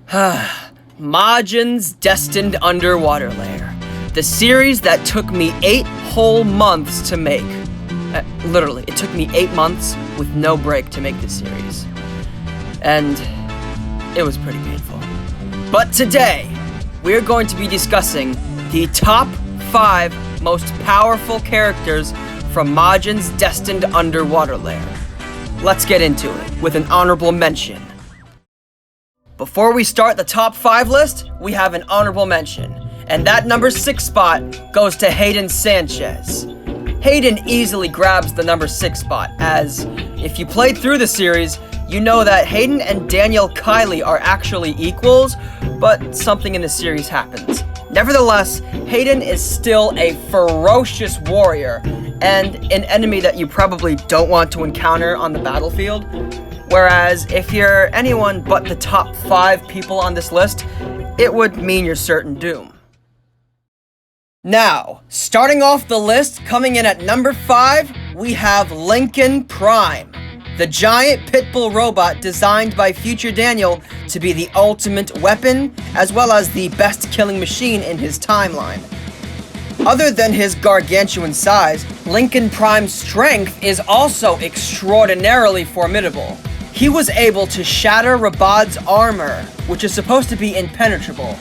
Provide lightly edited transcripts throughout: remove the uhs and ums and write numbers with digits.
Majin's Destined Underwater Lair. The series that took me 8 whole months to make. Literally, it took me 8 months with no break to make this series. And it was pretty painful. But today, we're going to be discussing the top 5 most powerful characters from Majin's Destined Underwater Lair. Let's get into it with an honorable mention. Before we start the top 5 list, we have an honorable mention, and that number 6 spot goes to Hayden Sanchez. Hayden easily grabs the number 6 spot, as if you played through the series, you know that Hayden and Daniel Kiley are actually equals, but something in the series happens. Nevertheless, Hayden is still a ferocious warrior, and an enemy that you probably don't want to encounter on the battlefield. Whereas, if you're anyone but the top 5 people on this list, it would mean your certain doom. Now, starting off the list, coming in at number 5, we have Lincoln Prime, the giant pitbull robot designed by future Daniel to be the ultimate weapon, as well as the best killing machine in his timeline. Other than his gargantuan size, Lincoln Prime's strength is also extraordinarily formidable. He was able to shatter Rabad's armor, which is supposed to be impenetrable.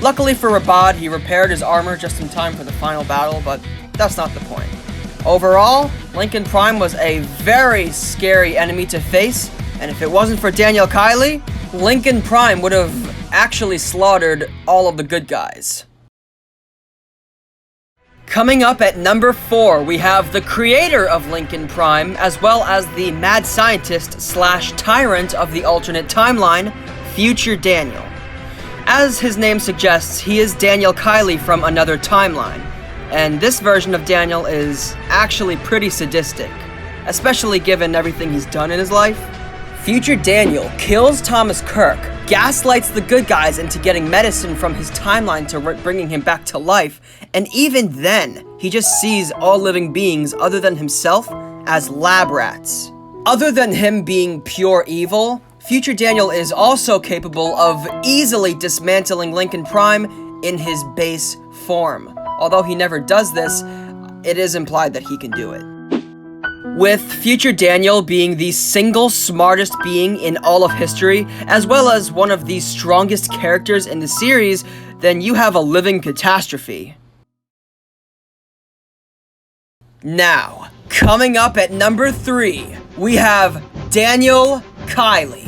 Luckily for Rabad, he repaired his armor just in time for the final battle, but that's not the point. Overall, Lincoln Prime was a very scary enemy to face, and if it wasn't for Daniel Kiley, Lincoln Prime would have actually slaughtered all of the good guys. Coming up at number 4, we have the creator of Lincoln Prime, as well as the mad scientist / tyrant of the alternate timeline, Future Daniel. As his name suggests, he is Daniel Kiley from another timeline, and this version of Daniel is actually pretty sadistic, especially given everything he's done in his life. Future Daniel kills Thomas Kirk, gaslights the good guys into getting medicine from his timeline to bringing him back to life, and even then, he just sees all living beings other than himself as lab rats. Other than him being pure evil, Future Daniel is also capable of easily dismantling Lincoln Prime in his base form. Although he never does this, it is implied that he can do it. With Future Daniel being the single smartest being in all of history, as well as one of the strongest characters in the series, then you have a living catastrophe. Now, coming up at number 3, we have Daniel Kiley.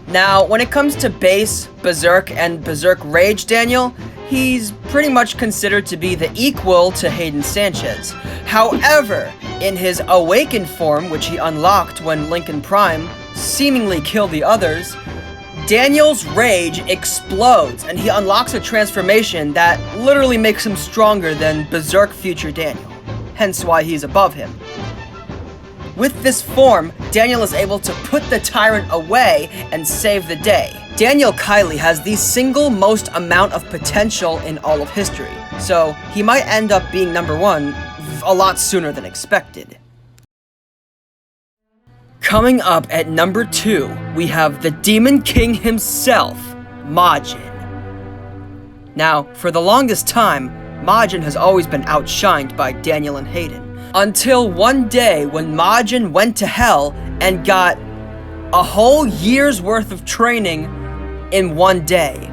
Now, when it comes to base, Berserk, and Berserk Rage Daniel, he's pretty much considered to be the equal to Hayden Sanchez. However, in his awakened form, which he unlocked when Lincoln Prime seemingly killed the others, Daniel's rage explodes, and he unlocks a transformation that literally makes him stronger than Berserk Future Daniel, hence why he's above him. With this form, Daniel is able to put the tyrant away and save the day. Daniel Kiley has the single most amount of potential in all of history, so he might end up being number 1 a lot sooner than expected. Coming up at number 2, we have the Demon King himself, Majin. Now, for the longest time, Majin has always been outshined by Daniel and Hayden. Until one day when Majin went to hell and got a whole year's worth of training in one day.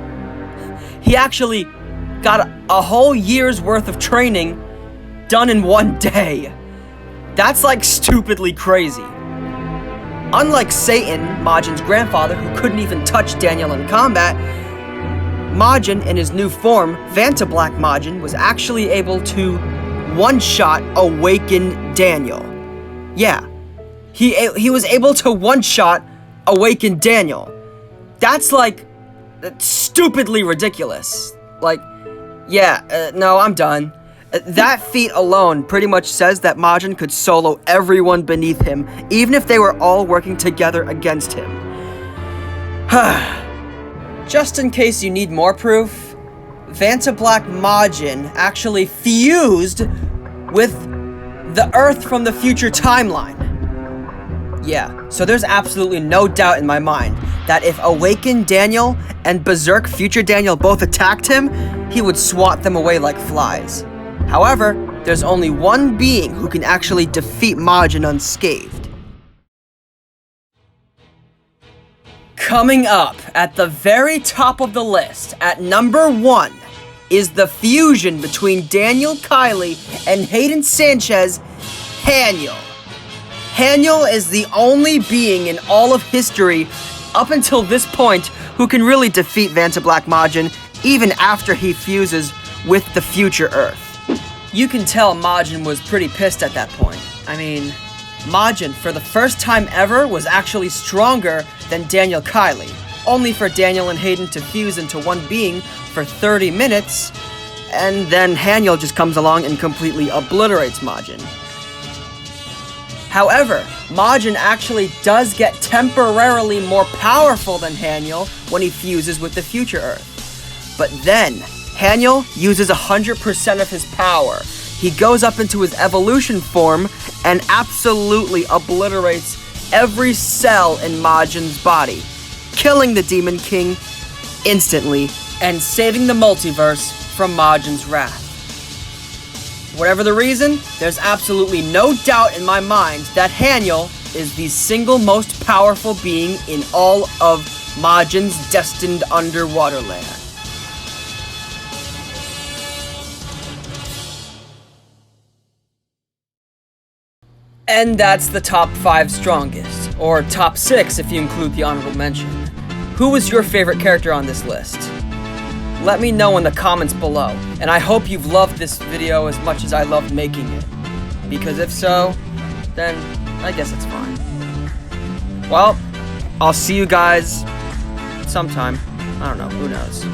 He actually got a whole year's worth of training done in one day. That's like stupidly crazy. Unlike Satan, Majin's grandfather, who couldn't even touch Daniel in combat, Majin, in his new form, Vantablack Majin, was actually able to one-shot awaken Daniel. Yeah, he was able to one-shot awaken Daniel. That's like stupidly ridiculous. Like, yeah, no, I'm done. That feat alone pretty much says that Majin could solo everyone beneath him, even if they were all working together against him. Just in case you need more proof, Vantablack Majin actually fused with the Earth from the future timeline. Yeah, so there's absolutely no doubt in my mind that if Awakened Daniel and Berserk Future Daniel both attacked him, he would swat them away like flies. However, there's only one being who can actually defeat Majin unscathed. Coming up at the very top of the list, at number 1, is the fusion between Daniel Kiley and Hayden Sanchez, Haniel. Haniel is the only being in all of history up until this point who can really defeat Vantablack Majin even after he fuses with the future Earth. You can tell Majin was pretty pissed at that point. I mean, Majin, for the first time ever, was actually stronger than Daniel Kiley, only for Daniel and Hayden to fuse into one being for 30 minutes, and then Haniel just comes along and completely obliterates Majin. However, Majin actually does get temporarily more powerful than Haniel when he fuses with the future Earth. But then, Haniel uses 100% of his power. He goes up into his evolution form and absolutely obliterates every cell in Majin's body, killing the Demon King instantly and saving the multiverse from Majin's wrath. Whatever the reason, there's absolutely no doubt in my mind that Haniel is the single most powerful being in all of Majin's destined underwater lair. And that's the top 5 strongest, or top 6 if you include the honorable mention. Who was your favorite character on this list? Let me know in the comments below, and I hope you've loved this video as much as I loved making it. Because if so, then I guess it's fine. Well, I'll see you guys sometime. I don't know, who knows.